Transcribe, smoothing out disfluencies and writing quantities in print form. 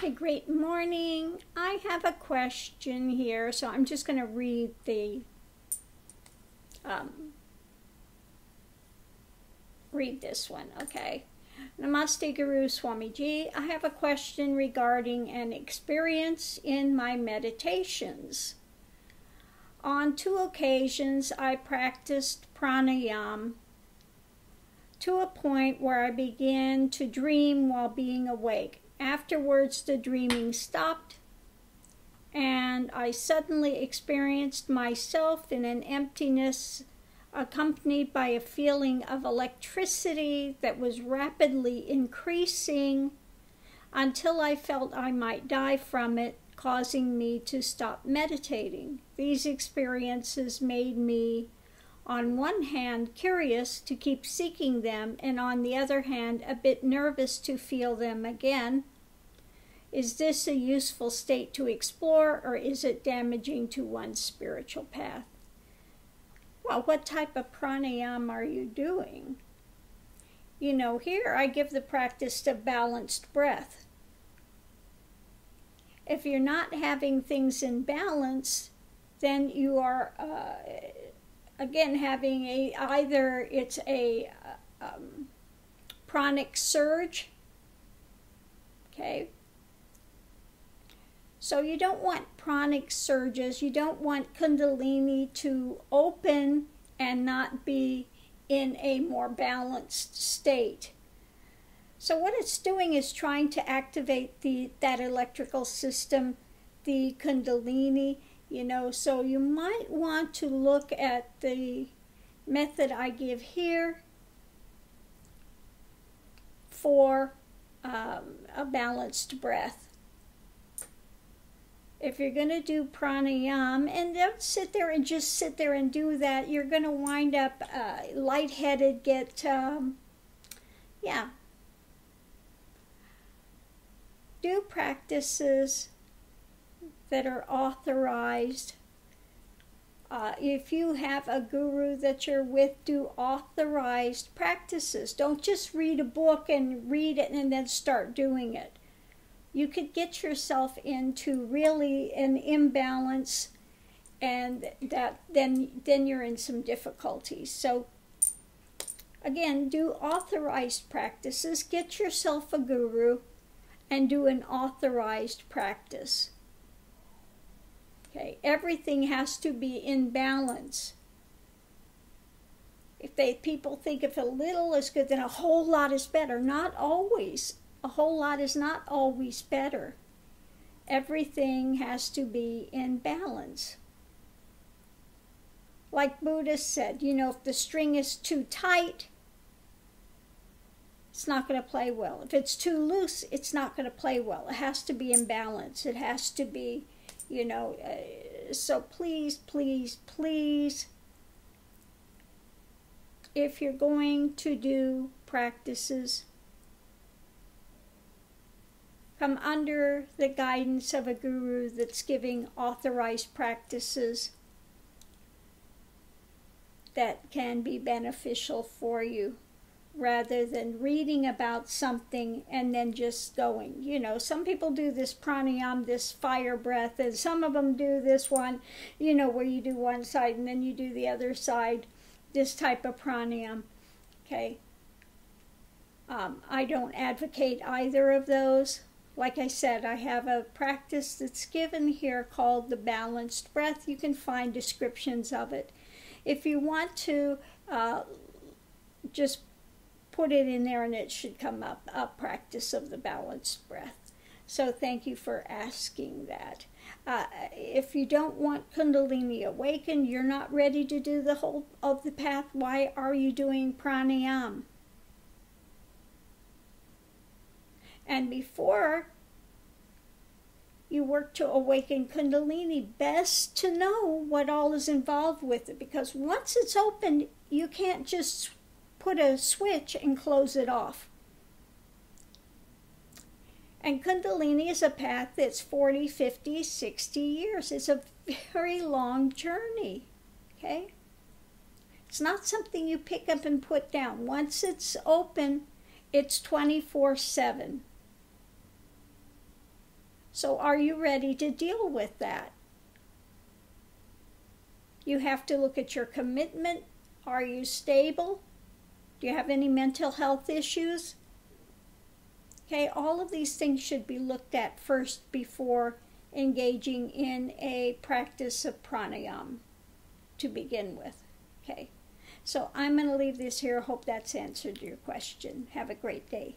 Hey, great morning. I have a question here, so I'm just going to read this one, okay? Namaste Guru Swamiji. I have a question regarding an experience in my meditations. On 2 occasions, I practiced pranayam to a point where I began to dream while being awake. Afterwards, the dreaming stopped, and I suddenly experienced myself in an emptiness accompanied by a feeling of electricity that was rapidly increasing until I felt I might die from it, causing me to stop meditating. These experiences made me, on one hand, curious to keep seeking them, and on the other hand, a bit nervous to feel them again. Is this a useful state to explore, or is it damaging to one's spiritual path? Well, what type of pranayam are you doing? You know, here I give the practice of balanced breath. If you're not having things in balance, then you are, again, having either it's a pranic surge, okay? So you don't want pranic surges, you don't want kundalini to open and not be in a more balanced state. So what it's doing is trying to activate that electrical system, the kundalini, you know, so you might want to look at the method I give here for a balanced breath. If you're going to do pranayam, and don't sit there and just sit there and do that, you're going to wind up lightheaded, Do practices that are authorized. If you have a guru that you're with, do authorized practices. Don't just read a book and read it and then start doing it. You could get yourself into really an imbalance, and then you're in some difficulties. So again, do authorized practices. Get yourself a guru and do an authorized practice. Okay, everything has to be in balance. If people think if a little is good, then a whole lot is better. Not always. A whole lot is not always better. Everything has to be in balance. Like Buddha said, you know, if the string is too tight, it's not going to play well. If it's too loose, it's not going to play well. It has to be in balance. It has to be, you know, so please, please, please, if you're going to do practices, come under the guidance of a guru that's giving authorized practices that can be beneficial for you, rather than reading about something and then just going. You know, some people do this pranayam, this fire breath, and some of them do this one, you know, where you do one side and then you do the other side, this type of pranayam, okay? I don't advocate either of those. Like I said, I have a practice that's given here called the balanced breath. You can find descriptions of it. If you want to just put it in there and it should come up, a practice of the balanced breath. So thank you for asking that. If you don't want Kundalini awakened, you're not ready to do the whole of the path, why are you doing pranayam? And before you work to awaken Kundalini, best to know what all is involved with it, because once it's opened, you can't just put a switch and close it off. And Kundalini is a path that's 40, 50, 60 years. It's a very long journey, okay? It's not something you pick up and put down. Once it's open, it's 24/7. So are you ready to deal with that? You have to look at your commitment. Are you stable? Do you have any mental health issues? Okay, all of these things should be looked at first before engaging in a practice of pranayam to begin with. Okay, so I'm going to leave this here. Hope that's answered your question. Have a great day.